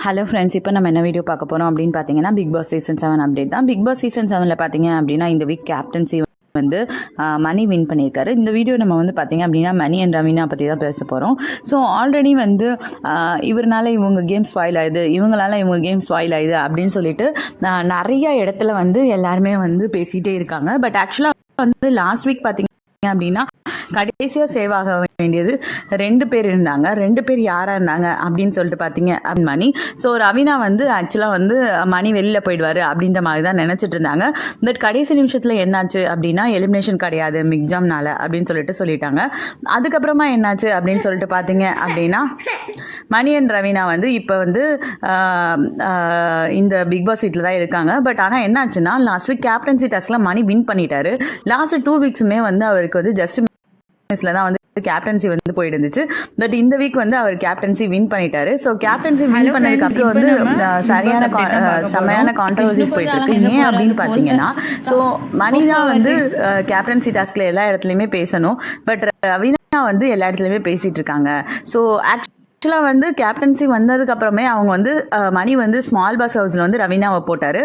Hello friends, இப்போ நம்ம என்ன வீடியோ பார்க்க போகிறோம் அப்படின்னு பார்த்தீங்கன்னா, பிக் பாஸ் சீசன் 7 அப்டேட் தான். பிக் பாஸ் சீசன் 7ல் பார்த்தீங்க அப்படின்னா, இந்த வீக் கேப்டன்சி வந்து மணி வின் பண்ணியிருக்காரு. இந்த வீடியோ நம்ம வந்து பார்த்தீங்க அப்படின்னா மணி அண்ட் ரவீனா பற்றி தான் பேச போகிறோம். ஸோ ஆல்ரெடி வந்து இவரால் இவங்க கேம் ஸ்பாயில் ஆகுது, இவங்களால இவங்க கேம் ஸ்பாயில் ஆகுது அப்படின்னு சொல்லிட்டு நிறைய இடத்துல வந்து எல்லாருமே வந்து பேசிகிட்டே இருக்காங்க. பட் ஆக்சுவலாக வந்து லாஸ்ட் வீக் பார்த்தீங்க அப்படின்னா கடைசியாக சேவ் ஆக வேண்டியது 2 பேர் இருந்தாங்க. 2 பேர் யாராக இருந்தாங்க அப்படின்னு சொல்லிட்டு பார்த்தீங்க மணி. ஸோ ரவீனா வந்து ஆக்சுவலாக வந்து மணி வெளியில் போயிடுவார் அப்படின்ற மாதிரி தான் நினச்சிட்டு இருந்தாங்க. பட் கடைசி நிமிஷத்தில் என்னாச்சு அப்படின்னா, எலிமினேஷன் கிடையாது மிக்ஜாம்னால அப்படின்னு சொல்லிட்டாங்க. அதுக்கப்புறமா என்னாச்சு அப்படின்னு சொல்லிட்டு பார்த்தீங்க அப்படின்னா, மணி அண்ட் ரவீனா வந்து இப்போ வந்து இந்த பிக் பாஸ் வீட்டில் தான் இருக்காங்க. பட் ஆனால் என்னாச்சுன்னா, லாஸ்ட் வீக் கேப்டன்சி டாஸ்கில் மணி வின் பண்ணிட்டாரு. லாஸ்ட் 2 வீக்ஸுமே வந்து அவருக்கு வந்து ஜஸ்ட் மிஸ்ல தான் வந்து கேப்டன்சி வந்து போயிட்டு இருந்துச்சு. பட் இந்த வீக் வந்து அவர் கேப்டன்சி வின் பண்ணிட்டாரு. ஸோ கேப்டன்சி வின் பண்ணதுக்கு அப்புறம் வந்து செமையான கான்ட்ரவர்சிஸ் போயிட்டு இருக்கு. ஏன் அப்படின்னு பார்த்தீங்கன்னா, ஸோ மணி தான் வந்து கேப்டன்சி டாஸ்க்ல எல்லா இடத்துலையுமே பேசணும். பட் ரவீனா வந்து எல்லா இடத்துலையுமே பேசிட்டு இருக்காங்க. ஸோ ஆக்சுவலாக வந்து கேப்டன்சி வந்ததுக்கு அப்புறமே அவங்க வந்து மணி வந்து ஸ்மால் பாஸ் ஹவுஸில் வந்து ரவீனாவை போட்டார்.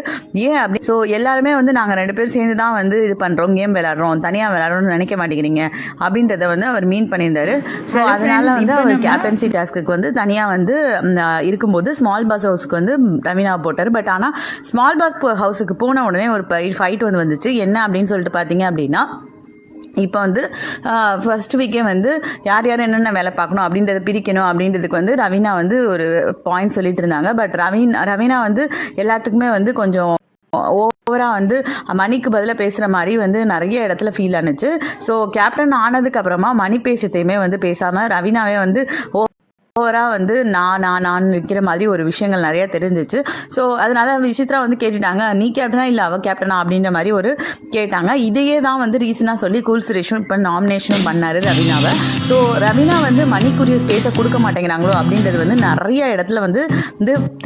ஏன் அப்படி? ஸோ எல்லாருமே வந்து நாங்கள் 2 பேர் சேர்ந்து தான் வந்து இது பண்ணுறோம், கேம் விளையாடுறோம், தனியாக விளையாடுறோம்னு நினைக்க மாட்டேங்கிறீங்க அப்படின்றத வந்து அவர் மீன் பண்ணியிருந்தாரு. ஸோ அதனால வந்து அவர் கேப்டன்சி டாஸ்க்கு வந்து தனியாக வந்து இருக்கும்போது ஸ்மால் பாஸ் ஹவுஸுக்கு வந்து ரவீனாவை போட்டார். பட் ஆனால் ஸ்மால் பாஸ் ஹவுஸுக்கு போன உடனே ஒரு ஃபைட் வந்து வந்துச்சு. என்ன அப்படின்னு சொல்லிட்டு பார்த்தீங்க அப்படின்னா, இப்போ வந்து ஃபர்ஸ்ட் வீக்கே வந்து யார் யார் என்னென்ன வேலை பார்க்கணும் அப்படின்றத பிரிக்கணும் அப்படின்றதுக்கு வந்து ரவீனா வந்து ஒரு பாயிண்ட் சொல்லிட்டு இருந்தாங்க. பட் ரவீனா வந்து எல்லாத்துக்குமே வந்து கொஞ்சம் ஓவராக வந்து மணிக்கு பதிலாக பேசுகிற மாதிரி வந்து நிறைய இடத்துல ஃபீல் ஆனிச்சு. ஸோ கேப்டன் ஆனதுக்கு அப்புறமா மணி பேசியத்தையுமே வந்து பேசாமல் ரவீனாவே வந்து ஓவராக வந்து நான் இருக்கிற மாதிரி ஒரு விஷயங்கள் நிறையா தெரிஞ்சிச்சு. ஸோ அதனால விசித்ரா வந்து கேட்டுட்டாங்க, நீ கேப்டனா இல்லை அவள் கேப்டனா அப்படின்ற மாதிரி ஒரு கேட்டாங்க. இதையே தான் வந்து ரீசனாக சொல்லி கூல் சுரேஷும் இப்போ நாமினேஷனும் பண்ணார் ரவீனாவை. ஸோ ரவீனா வந்து மணிக்குரிய ஸ்பேஸை கொடுக்க மாட்டேங்கிறாங்களோ அப்படின்றது வந்து நிறைய இடத்துல வந்து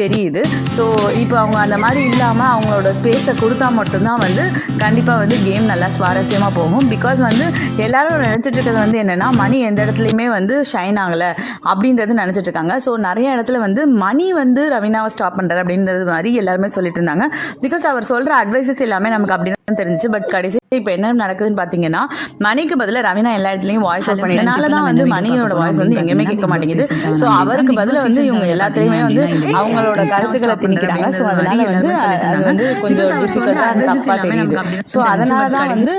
தெரியுது. ஸோ இப்போ அவங்க அந்த மாதிரி இல்லாமல் அவங்களோட ஸ்பேஸை கொடுத்தா மட்டும்தான் வந்து கண்டிப்பாக வந்து கேம் நல்லா சுவாரஸ்யமாக போகும். பிகாஸ் வந்து எல்லாரும் நினச்சிட்டு இருக்கிறது வந்து என்னென்னா, மணி எந்த இடத்துலையுமே வந்து ஷைன் ஆகலை அப்படின்றது நினைச்சிட்டு இருக்காங்க. ஸோ நிறைய இடத்துல வந்து மணி வந்து ரவீனாவை ஸ்டாப் பண்றாரு அப்படின்றது மாதிரி எல்லாருமே சொல்லிட்டு இருந்தாங்க. பிகாஸ் அவர் சொல்ற அட்வைசஸ் எல்லாமே நமக்கு அப்படிதான் தெரிஞ்சிச்சு. பட் கடைசி இப்போ என்ன நடக்குதுன்னு பார்த்தீங்கன்னா, மணிக்கு பதிலாக ரவீனா எல்லா இடத்துலையும் வாய்ஸ் அவுட் பண்ணிடுறதுனால தான் வந்து மணியோட வாய்ஸ் வந்து எங்கேயுமே கேட்க மாட்டேங்குது. ஸோ அவருக்கு பதிலாக வந்து இவங்க எல்லாத்துலேயுமே வந்து அவங்களோட கருத்துக்களை திணிக்கிறாங்க. ஸோ அதனால வந்து அது வந்து கொஞ்சம் டிஃபிகல்ட்டாக தப்பாக தெரியுது. ஸோ அதனால தான் வந்து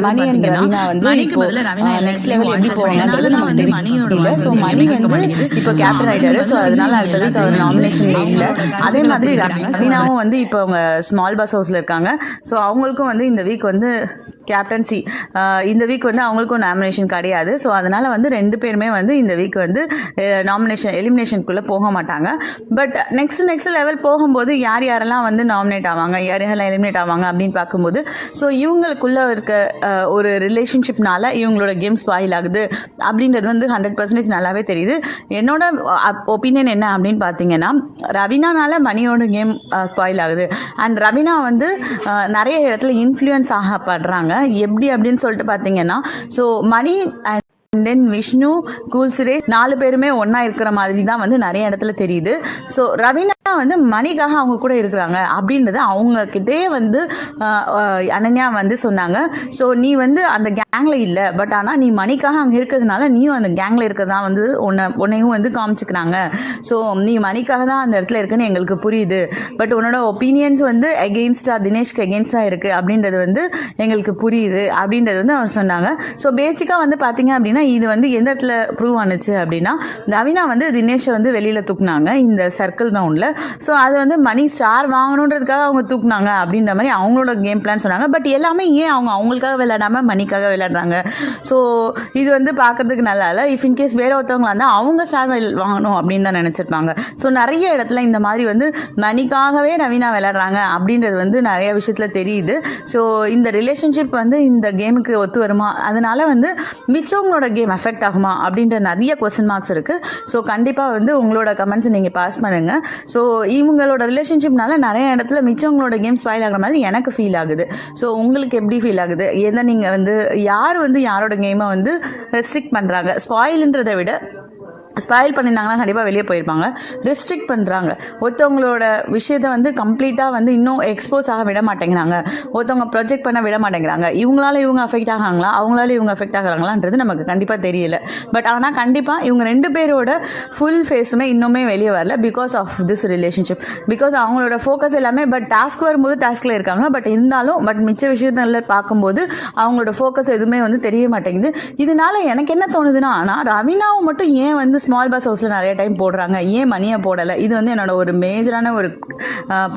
மணி அண்ட் ரவீனா வந்து நெக்ஸ்ட் லெவல் எப்படி போவாங்கன்னு சொல்லி நமக்கு தெரியல. ஸோ மணி வந்து இப்போ கேப்டன் ஆயிட்டாரு. ஸோ அதனால அடுத்தது அவர் நாமினேஷன்ல இல்லை. அதே மாதிரி ரவீனாவும் வந்து இப்போ அவங்க ஸ்மால் பாஸ் ஹவுஸ்ல இருக்காங்க. ஸோ அவங்களுக்கும் வந்து இந்த வீக் வந்து கேப்டன்சி இந்த வீக் வந்து அவங்களுக்கும் நாமினேஷன் கிடையாது. ஸோ அதனால வந்து 2 பேருமே வந்து இந்த வீக் வந்து எலிமினேஷனுக்குள்ளே போக மாட்டாங்க. பட் நெக்ஸ்ட் லெவல் போகும்போது யாரெல்லாம் வந்து நாமினேட் ஆவாங்க, யாரெல்லாம் எலிமினேட் ஆவாங்க அப்படின்னு பார்க்கும்போது, ஸோ இவங்களுக்குள்ள இருக்க ஒரு ரிலேஷன்ஷிப்னால இவங்களோட கேம் ஸ்பாயில் ஆகுது அப்படின்றது வந்து 100% நல்லாவே தெரியுது. என்னோட ஒப்பீனியன் என்ன அப்படின்னு பார்த்தீங்கன்னா, ரவீனானால மணியோட கேம் ஸ்பாயில் ஆகுது. அண்ட் ரவீனா வந்து நிறைய இடத்துல இன்ஃப்ளூயன்ஸ் ஆகப்படுறாங்க. எப்படி அப்படின்னு சொல்லிட்டு பார்த்தீங்கன்னா, so Mani and then Vishnu, cool Suresh 4 பேருமே ஒன்றா இருக்கிற மாதிரி தான் வந்து நிறைய இடத்துல தெரியுது. ஸோ ரவீனா வந்து மணிக்காக அவங்க கூட இருக்கிறாங்க அப்படின்றது அவங்கக்கிட்டே வந்து அனன்யா வந்து சொன்னாங்க. ஸோ நீ வந்து அந்த கேங்கில் இல்லை, பட் ஆனால் நீ மணிக்காக அங்கே இருக்கிறதுனால நீயும் அந்த கேங்கில் இருக்கிறதா வந்து உன்னையும் வந்து காமிச்சுக்கிறாங்க. ஸோ நீ மணிக்காக தான் அந்த இடத்துல இருக்குன்னு எங்களுக்கு புரியுது. பட் உன்னோட ஒப்பீனியன்ஸ் வந்து தினேஷ்க்கு எகெயின்ஸ்டாக இருக்குது அப்படின்றது வந்து எங்களுக்கு புரியுது அப்படின்றது வந்து அவர் சொன்னாங்க. ஸோ பேசிக்காக வந்து பார்த்தீங்க அப்படின்னா, இது வந்து எந்த இடத்துல ப்ரூவ் ஆனிச்சு அப்படின்னா, ரவீனா வந்து தினேஷை வந்து வெளியில் தூக்குனாங்க இந்த சர்க்கிள் ரவுண்டில். ஸோ அது வந்து மணி ஸ்டார் வாங்கணுன்றதுக்காக அவங்க தூக்குனாங்க அப்படின்ற மாதிரி அவங்களோட கேம் பிளான் சொன்னாங்க. பட் எல்லாமே ஏன் அவங்களுக்காக விளையாடாமல் மணிக்காக விளையாடுறாங்க? ஸோ இது வந்து பார்க்கறதுக்கு நல்லா இல்லை. இஃப் இன்கேஸ் வேற ஒருத்தவங்களா இருந்தால் அவங்க ஸ்டார் வாங்கணும் அப்படின்னு தான் நினச்சிருப்பாங்க. ஸோ நிறைய இடத்துல இந்த மாதிரி வந்து மணிக்காகவே ரவீனா விளையாடுறாங்க அப்படின்றது வந்து நிறைய விஷயத்தில் தெரியுது. ஸோ இந்த ரிலேஷன்ஷிப் வந்து இந்த கேமுக்கு ஒத்து வருமா, அதனால வந்து மிச்சவங்களோட கேம் எஃபெக்ட் ஆகுமா அப்படின்ற நிறைய கொஸ்டின் மார்க்ஸ் இருக்குது. ஸோ கண்டிப்பாக வந்து உங்களோட கமெண்ட்ஸை நீங்கள் பாஸ் பண்ணுங்கள். ஸோ இவங்களோட ரிலேஷன்ஷிப்னால நிறைய இடத்துல மிச்சவங்களோட கேம் ஸ்பாயில் ஆகிற மாதிரி எனக்கு ஃபீல் ஆகுது. ஸோ உங்களுக்கு எப்படி ஃபீல் ஆகுது? எதை நீங்கள் வந்து யார் வந்து யாரோட கேமை வந்து ரெஸ்ட்ரிக்ட் பண்ணுறாங்க? ஸ்பாயில்ன்றதை விட ஸ்பாயில் பண்ணியிருந்தாங்கன்னா கண்டிப்பாக வெளியே போயிருப்பாங்க. ரெஸ்ட்ரிக்ட் பண்ணுறாங்க. ஒருத்தவங்களோட விஷயத்தை வந்து கம்ப்ளீட்டாக வந்து இன்னும் எக்ஸ்போஸ் ஆக விட மாட்டேங்கிறாங்க. ஒருத்தவங்க ப்ரொஜெக்ட் பண்ண விட மாட்டேங்கிறாங்க. இவங்களால இவங்க அஃபெக்ட் ஆகாங்களா, அவங்களால இவங்க அஃபெக்ட் ஆகிறாங்களான்றது நமக்கு கண்டிப்பாக தெரியல. பட் ஆனால் கண்டிப்பாக இவங்க 2 பேரோட ஃபுல் ஃபேஸுமே இன்னுமே வெளியே வரல because of this relationship. Because அவங்களோட ஃபோக்கஸ் எல்லாமே டாஸ்க் வரும்போது டாஸ்கில் இருக்காங்க. பட் மிச்ச விஷயத்தில் பார்க்கும்போது அவங்களோட ஃபோக்கஸ் எதுவுமே வந்து தெரிய மாட்டேங்குது. இதனால எனக்கு என்ன தோணுதுன்னா, ஆனால் ரவீனாவை மட்டும் ஏன் வந்து ஸ்மால் பாஸ் ஹவுஸில் நிறைய டைம் போடுறாங்க, ஏன் மணியை போடலை? இது வந்து என்னோட ஒரு மேஜரான ஒரு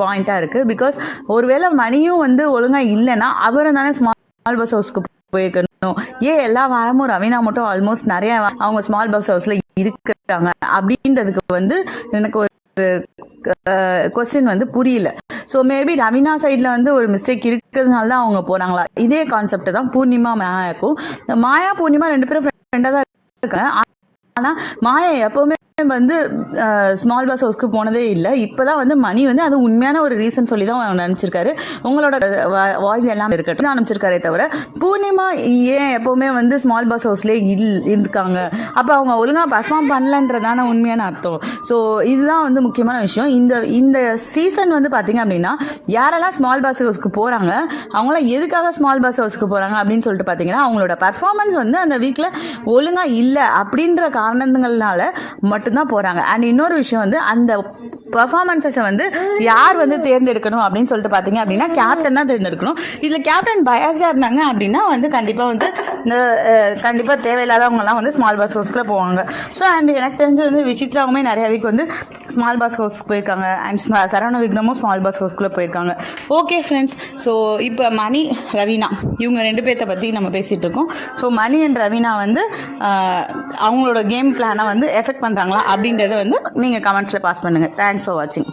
பாயிண்ட்டாக இருக்குது. பிகாஸ் ஒருவேளை மணியும் வந்து ஒழுங்காக இல்லைன்னா அவரும் தானே ஸ்மால் பஸ் ஹவுஸ்க்கு போயிருக்கணும். ஏன் எல்லா வாரமும் ரவீனா மட்டும் ஆல்மோஸ்ட் நிறைய அவங்க ஸ்மால் பஸ் ஹவுஸில் இருக்கிறாங்க அப்படின்றதுக்கு வந்து எனக்கு ஒரு கொஸ்டின் வந்து புரியல. ஸோ மேபி ரவீனா சைடில் வந்து ஒரு மிஸ்டேக் இருக்கிறதுனால தான் அவங்க போகிறாங்களா? இதே கான்செப்ட் தான் பூர்ணிமா மாயாக்கும். மாயா பூர்ணிமா 2 பேரும் ஃப்ரெண்டாக தான் இருக்காங்க. ஆனால் மாயா எப்போவுமே வந்து ஸ்மால் பஸ் ஹவுஸ்க்கு போனதே இல்லை. இப்போ தான் வந்து மணி வந்து அது உண்மையான ஒரு ரீசன் சொல்லி தான் நினச்சிருக்காரு. உங்களோட வாய்ஸ் எல்லாம் இருக்கட்டும் அனுப்பிச்சிருக்காரே தவிர பூர்ணிமா ஏன் எப்போவுமே வந்து ஸ்மால் பஸ் ஹவுஸ்லேயே இருக்காங்க, அப்போ அவங்க ஒழுங்காக பர்ஃபார்ம் பண்ணலன்றதான உண்மையான அர்த்தம். ஸோ இதுதான் வந்து முக்கியமான விஷயம். இந்த சீசன் வந்து பார்த்திங்க அப்படின்னா யாரெல்லாம் ஸ்மால் பஸ் ஹவுஸ்க்கு போகிறாங்க, அவங்களாம் எதுக்காக ஸ்மால் பஸ் ஹவுஸ்க்கு போகிறாங்க அப்படின்னு சொல்லிட்டு பார்த்தீங்கன்னா அவங்களோட பர்ஃபார்மன்ஸ் வந்து அந்த வீக்கில் ஒழுங்காக இல்லை அப்படின்ற காரணங்கள்னால மட்டும்தான் போகிறாங்க. அண்ட் இன்னொரு விஷயம் வந்து அந்த பர்ஃபார்மன்ஸை வந்து யார் வந்து தேர்ந்தெடுக்கணும் அப்படின்னு சொல்லிட்டு பார்த்தீங்க அப்படின்னா கேப்டன் தான் தேர்ந்தெடுக்கணும். இதில் கேப்டன் பயாஸ்டாக இருந்தாங்க அப்படின்னா வந்து கண்டிப்பாக வந்து இந்த கண்டிப்பாக தேவையில்லாதவங்கலாம் வந்து ஸ்மால் பஸ் ஹவுஸ்க்குள்ளே போவாங்க. ஸோ அண்ட் எனக்கு தெரிஞ்சு வந்து விசித்ராவுமே நிறைய வீக் வந்து ஸ்மால் பஸ் ஹவுஸ்க்கு போயிருக்காங்க. அண்ட் சரவண விக்னமும் ஸ்மால் பஸ் ஹவுஸ்க்குள்ளே போயிருக்காங்க. ஓகே ஃப்ரெண்ட்ஸ், ஸோ இப்போ மணி ரவீனா இவங்க 2 பேர்த்த பற்றி நம்ம பேசிகிட்டு இருக்கோம். ஸோ மணி அண்ட் ரவீனா வந்து அவங்களோட கேம் பிளானை வந்து எஃபெக்ட் பண்ணுறாங்களா அப்படின்றத வந்து நீங்கள் கமெண்ட்ஸில் பாஸ் பண்ணுங்கள். தேங்க்ஸ் ஃபார் வாட்சிங்.